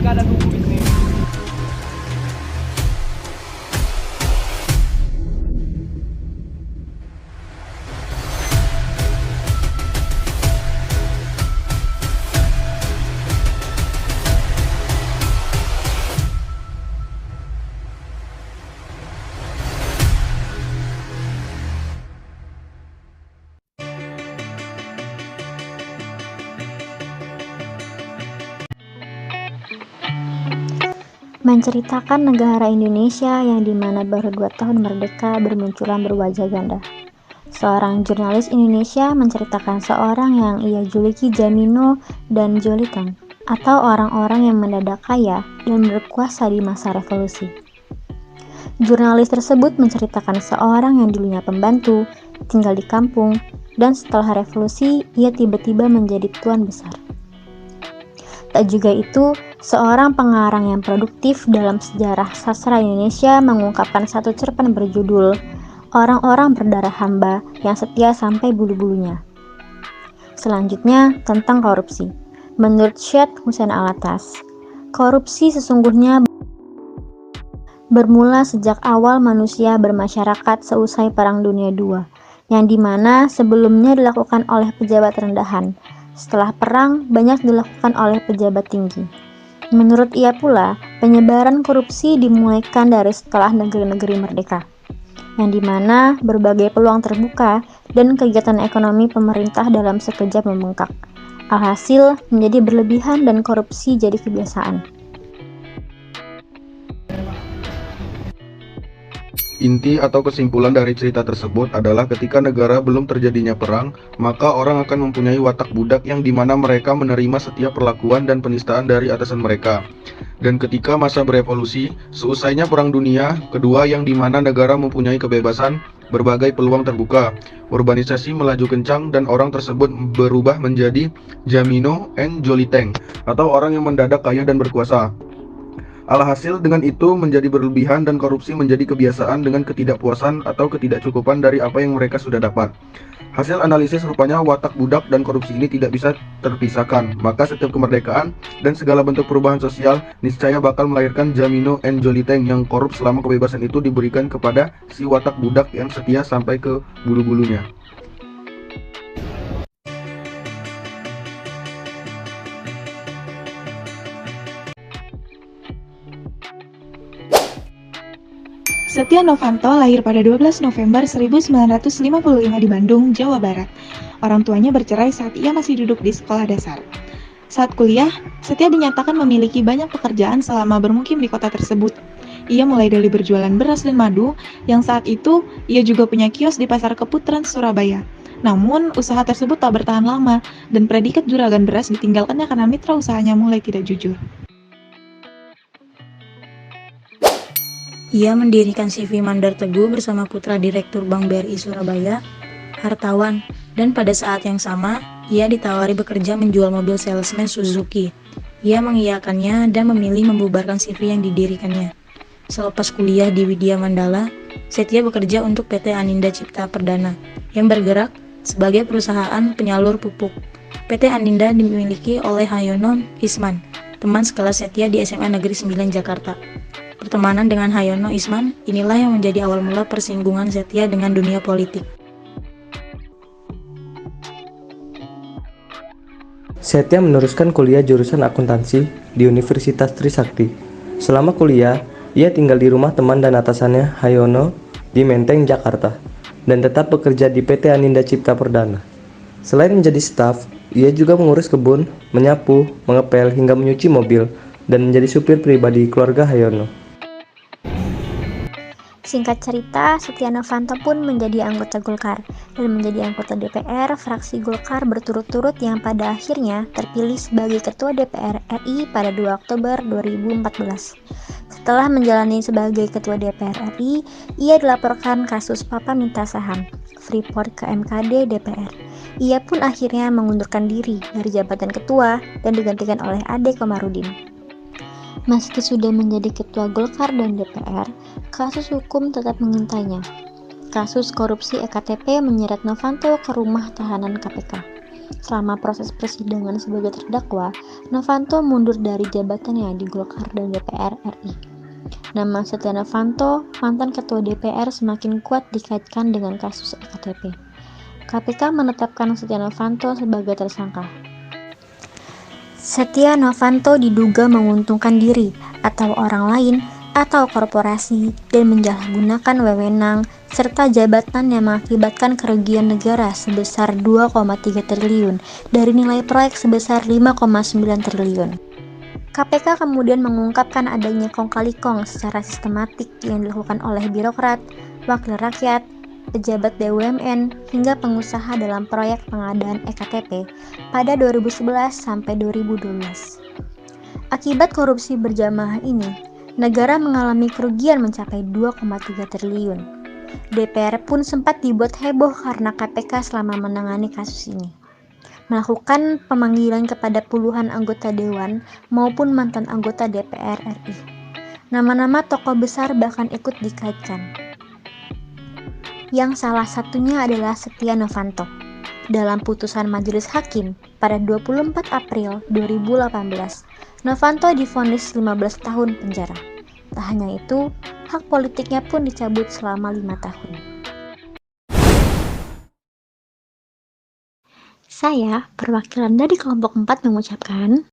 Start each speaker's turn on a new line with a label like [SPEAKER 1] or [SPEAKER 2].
[SPEAKER 1] ada duit nih.
[SPEAKER 2] Menceritakan negara Indonesia yang dimana baru 2 tahun merdeka bermunculan berwajah ganda. Seorang jurnalis Indonesia menceritakan seorang yang ia juluki Jamino dan Jolitang, atau orang-orang yang mendadak kaya dan berkuasa di masa revolusi. Jurnalis tersebut menceritakan seorang yang dulunya pembantu, tinggal di kampung, dan setelah revolusi ia tiba-tiba menjadi tuan besar. Tak juga itu, seorang pengarang yang produktif dalam sejarah sastra Indonesia mengungkapkan satu cerpen berjudul Orang-orang Berdarah Hamba yang Setia Sampai Bulu-Bulunya. Selanjutnya, tentang korupsi. Menurut Syed Hussein Alatas, korupsi sesungguhnya bermula sejak awal manusia bermasyarakat seusai Perang Dunia II, yang dimana sebelumnya dilakukan oleh pejabat rendahan. Setelah perang, banyak dilakukan oleh pejabat tinggi. Menurut ia pula, penyebaran korupsi dimulaikan dari setelah negeri-negeri merdeka, yang dimana berbagai peluang terbuka dan kegiatan ekonomi pemerintah dalam sekejap membengkak. Alhasil, menjadi berlebihan dan korupsi jadi kebiasaan.
[SPEAKER 3] Inti atau kesimpulan dari cerita tersebut adalah ketika negara belum terjadinya perang, maka orang akan mempunyai watak budak yang dimana mereka menerima setiap perlakuan dan penistaan dari atasan mereka. Dan ketika masa berevolusi, seusainya Perang Dunia Kedua yang dimana negara mempunyai kebebasan, berbagai peluang terbuka, urbanisasi melaju kencang dan orang tersebut berubah menjadi Jamino and Joliteng, atau orang yang mendadak kaya dan berkuasa. Alhasil dengan itu menjadi berlebihan dan korupsi menjadi kebiasaan dengan ketidakpuasan atau ketidakcukupan dari apa yang mereka sudah dapat. Hasil analisis rupanya watak budak dan korupsi ini tidak bisa terpisahkan. Maka setiap kemerdekaan dan segala bentuk perubahan sosial niscaya bakal melahirkan Jamino and Joliteng yang korup selama kebebasan itu diberikan kepada si watak budak yang setia sampai ke bulu-bulunya.
[SPEAKER 4] Setia Novanto lahir pada 12 November 1955 di Bandung, Jawa Barat. Orang tuanya bercerai saat ia masih duduk di sekolah dasar. Saat kuliah, Setia dinyatakan memiliki banyak pekerjaan selama bermukim di kota tersebut. Ia mulai dari berjualan beras dan madu, yang saat itu ia juga punya kios di Pasar Keputaran, Surabaya. Namun, usaha tersebut tak bertahan lama, dan predikat juragan beras ditinggalkannya karena mitra usahanya mulai tidak jujur.
[SPEAKER 5] Ia mendirikan CV Mandar Teguh bersama putra Direktur Bank BRI Surabaya, Hartawan, dan pada saat yang sama, ia ditawari bekerja menjual mobil salesman Suzuki. Ia mengiyakannya dan memilih membubarkan CV yang didirikannya. Selepas kuliah di Widya Mandala, Setia bekerja untuk PT Aninda Cipta Perdana, yang bergerak sebagai perusahaan penyalur pupuk. PT Aninda dimiliki oleh Hayono Isman, teman sekelas Setia di SMA Negeri 9 Jakarta. Pertemanan dengan Hayono Isman, inilah yang menjadi awal mula persinggungan Setia dengan dunia politik.
[SPEAKER 6] Setia meneruskan kuliah jurusan akuntansi di Universitas Trisakti. Selama kuliah, ia tinggal di rumah teman dan atasannya Hayono di Menteng, Jakarta, dan tetap bekerja di PT Aninda Cipta Perdana. Selain menjadi staf, ia juga mengurus kebun, menyapu, mengepel, hingga menyuci mobil, dan menjadi supir pribadi keluarga Hayono.
[SPEAKER 2] Singkat cerita, Setia Novanto pun menjadi anggota Golkar dan menjadi anggota DPR fraksi Golkar berturut-turut yang pada akhirnya terpilih sebagai Ketua DPR RI pada 2 Oktober 2014. Setelah menjalani sebagai Ketua DPR RI, ia dilaporkan kasus Papa Minta Saham Freeport ke MKD DPR. Ia pun akhirnya mengundurkan diri dari jabatan ketua dan digantikan oleh Ade Komarudin. Meski sudah menjadi ketua Golkar dan DPR, kasus hukum tetap mengintainya. Kasus korupsi EKTP menyeret Novanto ke rumah tahanan KPK. Selama proses persidangan sebagai terdakwa, Novanto mundur dari jabatannya di Golkar dan DPR RI. Nama Setia Novanto, mantan Ketua DPR, semakin kuat dikaitkan dengan kasus EKTP. KPK menetapkan Setia Novanto sebagai tersangka. Setia Novanto diduga menguntungkan diri atau orang lain atau korporasi dan menjalahgunakan wewenang serta jabatan yang mengakibatkan kerugian negara sebesar 2,3 triliun dari nilai proyek sebesar 5,9 triliun. KPK kemudian mengungkapkan adanya kong kali kong secara sistematik yang dilakukan oleh birokrat, wakil rakyat, pejabat BUMN, hingga pengusaha dalam proyek pengadaan EKTP pada 2011 sampai 2012. Akibat korupsi berjamaah ini, negara mengalami kerugian mencapai 2,3 triliun. DPR pun sempat dibuat heboh karena KPK selama menangani kasus ini melakukan pemanggilan kepada puluhan anggota dewan maupun mantan anggota DPR RI. Nama-nama tokoh besar bahkan ikut dikaitkan. Yang salah satunya adalah Setia Novanto. Dalam putusan Majelis Hakim pada 24 April 2018, Novanto divonis 15 tahun penjara. Tak hanya itu, hak politiknya pun dicabut selama 5 tahun. Saya, perwakilan dari kelompok 4 mengucapkan